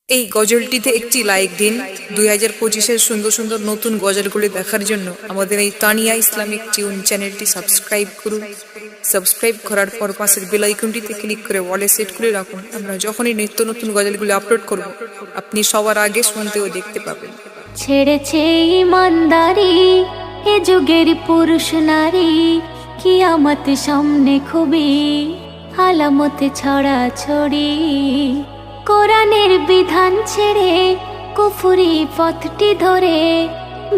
এই গজলটিতে একটি লাইক দিন। 2025-এর সুন্দর সুন্দর নতুন গজলগুলি দেখার জন্য আমাদের এই তানিয়া ইসলামিক টিউন চ্যানেলটি সাবস্ক্রাইব করুন। সাবস্ক্রাইব করার পর পাশের বেল আইকনটিতে ক্লিক করে ওয়ালে সেট করে রাখুন। আমরা যখনই নিত্য নতুন গজলগুলি আপলোড করব আপনি সবার আগে শুনতে ও দেখতে পাবেন। ছেড়েছে ইমানদারি এ যুগের পুরুষ নারী, কিয়ামত সামনে খুবই আলামত ছড়া ছড়ি। কোরআনের বিধান ছেড়ে কুফরি পথটি ধরে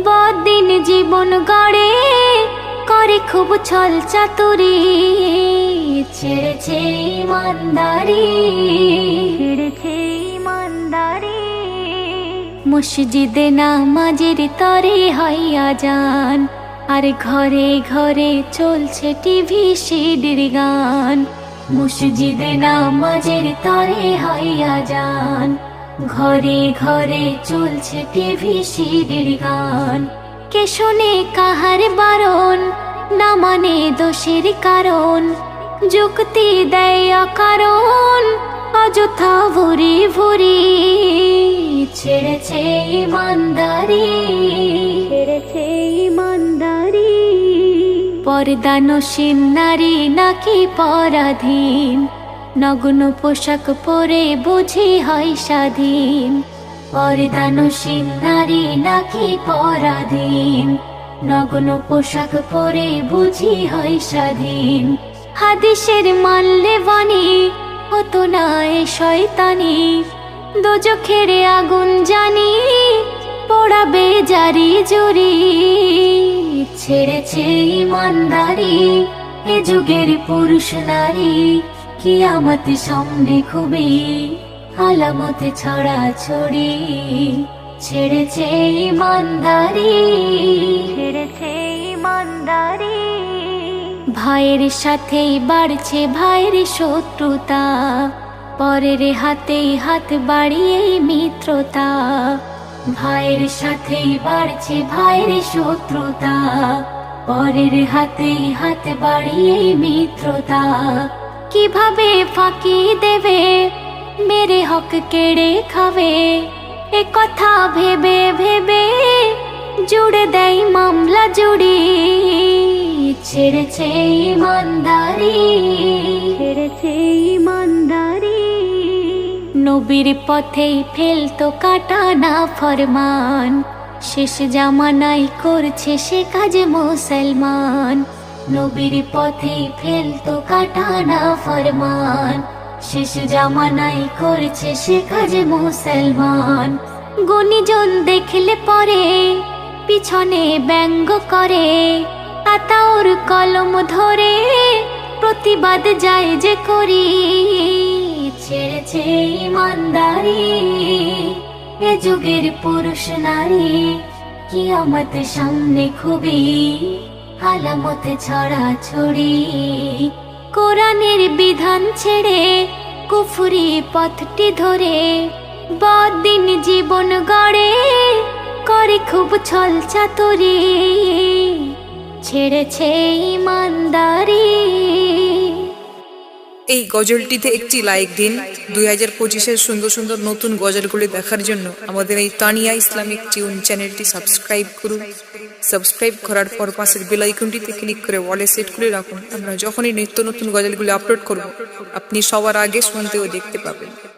বদিন জীবন গড়ে করে খুব ছল চাতুরি। ছেড়েছে ইমানদারি, ছেড়েছে ইমানদারি, মসজিদে নামাজের তরে হইয়া যান, আর ঘরে ঘরে চলছে টিভি সিডির গান। মসজিদে নামাজের তরে হইয়া যান, ঘরে ঘরে চলছে টিভি সিডির গান। কে শোনে কাহার বারণ, না মানে দোষের কারণ, যুক্তি দেয় অকারণ অযথা ভুরি ভুরি। ছেড়েছে ইমানদারি, ছেড়েছে ইমানদারি, পর্দানসীন নারী নাকি পরাধীন, নগ্ন পোশাক পরে বুঝি হয় স্বাধীন। পর্দানসীন নারী নাকি পরাধীন, নগ্ন পোশাক পরে বুঝি হয় স্বাধীন। হাদিসের মানলে বাণী হতো না এ শয়তানি, দোজখের আগুন জানি পোড়াবে জারি জুরি। ছেড়েছে ইমানদারি এ যুগের পুরুষ নারী, কিয়ামত সামনে খুবই আলামত ছড়া ছড়ি। ছেড়েছে ইমানদারি, ছেড়েছে ইমানদারি, ভাইয়ের সাথেই বাড়ছে ভাইয়ের শত্রুতা, পরের হাতেই হাত বাড়িয়ে মিত্রতা। ভাইয়ের সাথেই বাড়ছে ভাইয়ের শত্রুতা, পরের হাতেই হাত বাড়িয়ে মিত্রতা। কিভাবে ফাঁকি দেবে মেরে হক কেড়ে খাবে, এ কথা ভেবে ভেবে জুড়ে দেয় মামলা জুড়ি। ছেড়েছে ইমানদারি, ছেড়েছে ইমানদারি, নবীর পথেই ফেলতো কাটা না ফরমান, শেষ জামানায় করছে সে কাজ মুসলমান। নবীর পথেই ফেলতো কাটা না ফরমান, শেষ জামানায় করছে সে কাজ মুসলমান। গুণীজন দেখলে পরে পিছনে ব্যঙ্গ করে, আতাউর কলম ধরে প্রতিবাদ যায় যে করি। ছেড়েছে ইমানদারি এ যুগের পুরুষ নারী, কিয়ামত সামনে খুবই আলামত ছড়া ছড়ি। কোরআনের বিধান ছেড়ে কুফরি পথটি ধরে বদিন জীবন গড়ে করে খুব ছল চাতুরি। ছেড়েছে ইমানদারি। এই গজলটিতে একটি লাইক দিন। 2025-এর সুন্দর সুন্দর নতুন গজলগুলি দেখার জন্য আমাদের এই তানিয়া ইসলামিক টিউন চ্যানেলটি সাবস্ক্রাইব করুন। সাবস্ক্রাইব করার পর পাশের বেল আইকনটিতে ক্লিক করে ওয়ালে সেট করে রাখুন। আমরা যখনই নিত্য নতুন গজলগুলি আপলোড করব আপনি সবার আগে শুনতে ও দেখতে পাবেন।